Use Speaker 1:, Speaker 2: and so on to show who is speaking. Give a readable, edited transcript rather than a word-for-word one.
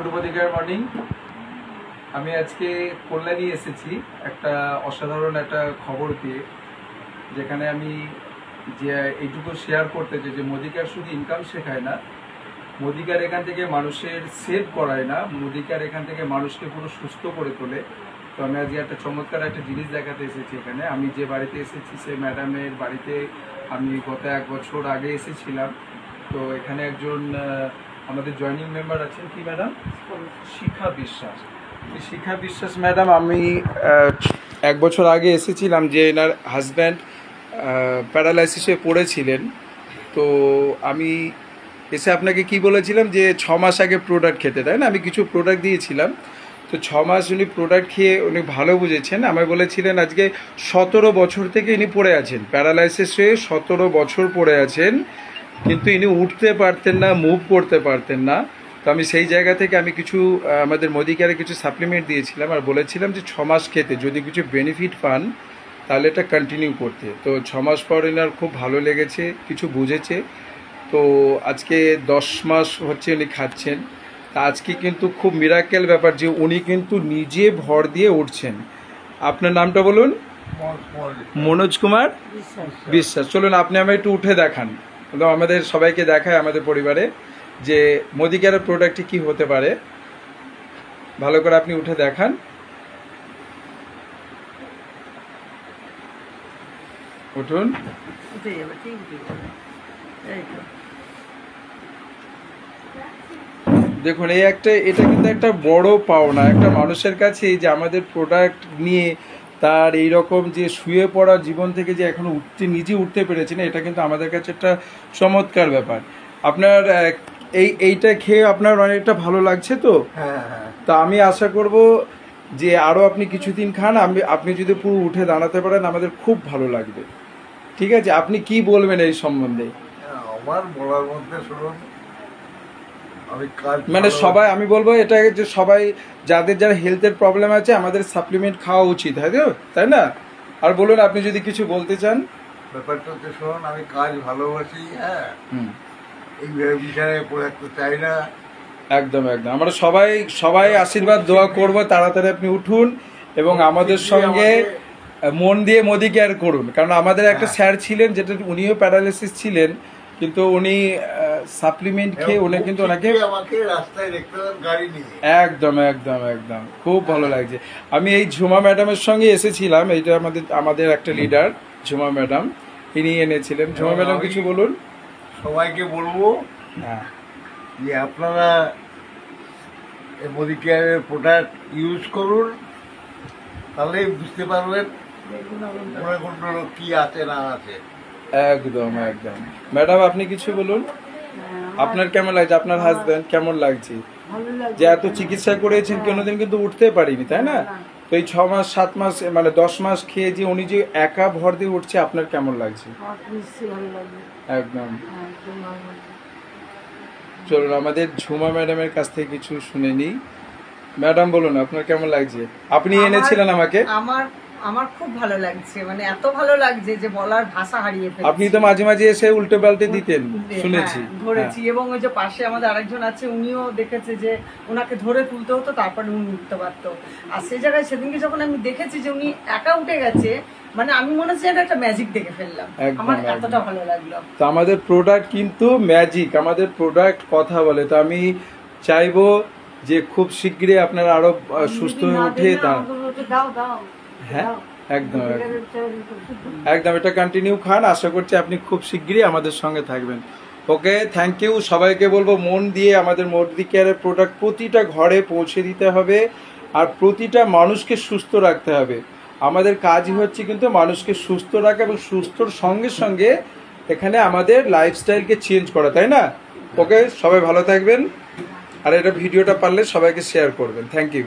Speaker 1: Good morning. আমি আজকে কল্যাণী এসেছি একটা অসাধারণ একটা খবর পেয়ে, যেখানে আমি যে এইটুকু শেয়ার করতে চাই যে মোদিকার শুধু ইনকাম শেখায় না, মোদিকার এখান থেকে মানুষের সেভ করায় না, মোদিকার এখান থেকে মানুষকে পুরো সুস্থ করে তোলে। তো আমি আজকে একটা চমৎকার একটা জিনিস দেখাতে এসেছি এখানে। আমি যে বাড়িতে এসেছি সেই ম্যাডামের বাড়িতে আমি গত 1 বছর আগে এসেছিলাম। তো এখানে একজন আমাদের জয়েনিং মেম্বার আছেন, কি ম্যাডাম? শিখা বিশ্বাস। শিখা বিশ্বাস ম্যাডাম, আমি 1 বছর আগে এসেছিলাম যে এনার হাজব্যান্ড প্যারালাইসিসে পড়েছিলেন। তো আমি এসে আপনাকে কি বলেছিলাম যে 6 মাস আগে প্রোডাক্ট খেতে, তাই না? আমি কিছু প্রোডাক্ট দিয়েছিলাম। তো 6 মাস উনি প্রোডাক্ট খেয়ে উনি ভালো বুঝেছেন। আমায় বলেছিলেন আজকে 17 বছর থেকে ইনি পড়ে আছেন, প্যারালাইসিসে 17 বছর পড়ে আছেন, কিন্তু ইনি উঠতে পারতেন না, মুভ করতে পারতেন না। তো আমি সেই জায়গা থেকে আমি কিছু আমাদের মোদিকারে কিছু সাপ্লিমেন্ট দিয়েছিলাম আর বলেছিলাম যে 6 মাস খেতে, যদি কিছু বেনিফিট পান তাহলে এটা কন্টিনিউ করতে। তো 6 মাস পর এনার খুব ভালো লেগেছে, কিছু বুঝেছে। তো আজকে 10 মাস হচ্ছে উনি খাচ্ছেন। তা আজকে কিন্তু খুব মিরাকেল ব্যাপার যে উনি কিন্তু নিজে ভর দিয়ে উঠছেন। আপনার নামটা বলুন? মনোজ কুমার বিশ্বাস। চলুন আপনি আমায় একটু উঠে দেখান, আমাদের সবাইকে দেখায়, আমাদের পরিবারে, যে মোদিকারের প্রোডাক্টটি কি হতে পারে। ভালো করে আপনি উঠে দেখান। উঠুন। দেখুন এটা কিন্তু একটা বড় পাওনা একটা মানুষের কাছে, যে আমাদের প্রোডাক্ট নিয়ে তার এইরকম যে শুয়ে পড়া জীবন থেকে যে এখনো নিজে উঠতে পেরেছে না, এটা কিন্তু আমাদের কাছে একটা চমৎকার ব্যাপার। আপনার এইটা খেয়ে আপনার অনেকটা ভালো লাগছে তো? তা আমি আশা করব যে আরও আপনি কিছুদিন খান, আপনি যদি পুরো উঠে দাঁড়াতে পারেন আমাদের খুব ভালো লাগবে। ঠিক আছে, আপনি কি বলবেন এই সম্বন্ধে?
Speaker 2: আমার বলার মধ্যে শুনুন,
Speaker 1: মানে সবাই, আমি বলবো এটা যে সবাই যারা হেলথের প্রবলেম আছে আমাদের সাপ্লিমেন্ট খাওয়া উচিত, তাই না? আর বলুন আপনি যদি কিছু বলতে চান।
Speaker 2: ব্যাপারটা হচ্ছে শুনুন, আমি কাজ ভালোবাসি, এই বিষয়ে পড়ে থাকতে চাই না।
Speaker 1: একদম একদম, আমরা সবাই আশীর্বাদ দোয়া করব, তাড়াতাড়ি আপনি উঠুন এবং আমাদের সঙ্গে মন দিয়ে মোদি কেয়ার করুন। কারণ আমাদের একটা স্যার ছিলেন, যেটা উনিও প্যারালাইসিস ছিলেন, কিন্তু উনি সাপ্লিমেন্ট খেয়ে উনি কিন্তু ওনাকে
Speaker 2: রাস্তায় দেখতে পান গাড়ি নিয়ে।
Speaker 1: একদম একদম একদম, খুব ভালো লাগছে। আমি এই ঝুমা ম্যাডামের সঙ্গে এসেছিলাম, এইটা আমাদের একটা লিডার ঝুমা ম্যাডাম, তিনি এনেছিলেন। ঝুমা ম্যাডাম কিছু বলুন।
Speaker 2: সবাইকে বলবো যে আপনারা মোদি কেয়ারের প্রোডাক্ট ইউজ করুন, তাহলে বুঝতে পারবেন কি আছে না আছে।
Speaker 1: একদম একদম। ম্যাডাম আপনি কিছু বলুন, আপনার কেমন লাগছে? আপনার হাজবেন্ড কেমন লাগছে? যে এত চিকিৎসা করেছেন, কোনোদিন কিন্তু উঠতে পারিনি, তাই না? তো এই 6 মাস 7 মাস মানে 10 মাস খেয়ে যে উনি যে একা ভর দিয়ে উঠছে, আপনার কেমন লাগছে? একদম। চলুন আমাদের ঝুমা ম্যাডামের কাছ থেকে কিছু শুনে নিই। ম্যাডাম বলুন আপনার কেমন লাগছে? আপনি এনেছিলেন আমাকে।
Speaker 3: আমার খুব ভালো লাগছে, মানে এত ভালো লাগছে যে বলার ভাষা হারিয়ে ফেলছি।
Speaker 1: আপনি তো মাঝে মাঝে এসে উল্টে পাল্টে দিতেন, শুনেছি।
Speaker 3: ধরেছি, এবং ওই যে পাশে আমাদের আরেকজন আছে, উনিও দেখেছে যে ওনাকে ধরে তুলতে হতো, তারপরে উনি উঠতে পারতো। আর সেই জায়গায় সেদিনকে যখন আমি দেখেছি যে উনি একা উঠে গেছে, মানে আমি মনে হচ্ছে এটা একটা ম্যাজিক দেখে ফেললাম। আমার এতটা ভালো লাগলো।
Speaker 1: তো আমাদের প্রোডাক্ট কিন্তু ম্যাজিক, আমাদের প্রোডাক্ট কথা বলে। তো আমি চাইবো যে খুব শীঘ্রই আপনারা আরো সুস্থ হয়ে উঠে হ্যাঁ একদম একদম, এটা কন্টিনিউ খান। আশা করছি আপনি খুব শীঘ্রই আমাদের সঙ্গে থাকবেন। ওকে, থ্যাংক ইউ। সবাইকে বলবো মন দিয়ে আমাদের মোদি কেয়ারের প্রোডাক্ট প্রতিটা ঘরে পৌঁছে দিতে হবে, আর প্রতিটা মানুষকে সুস্থ রাখতে হবে। আমাদের কাজই হচ্ছে কিন্তু মানুষকে সুস্থ রাখা, এবং সুস্থর সঙ্গে সঙ্গে এখানে আমাদের লাইফস্টাইলকে চেঞ্জ করা, তাই না? ওকে, সবাই ভালো থাকবেন, আর এটা ভিডিওটা পারলে সবাইকে শেয়ার করবেন। Thank you.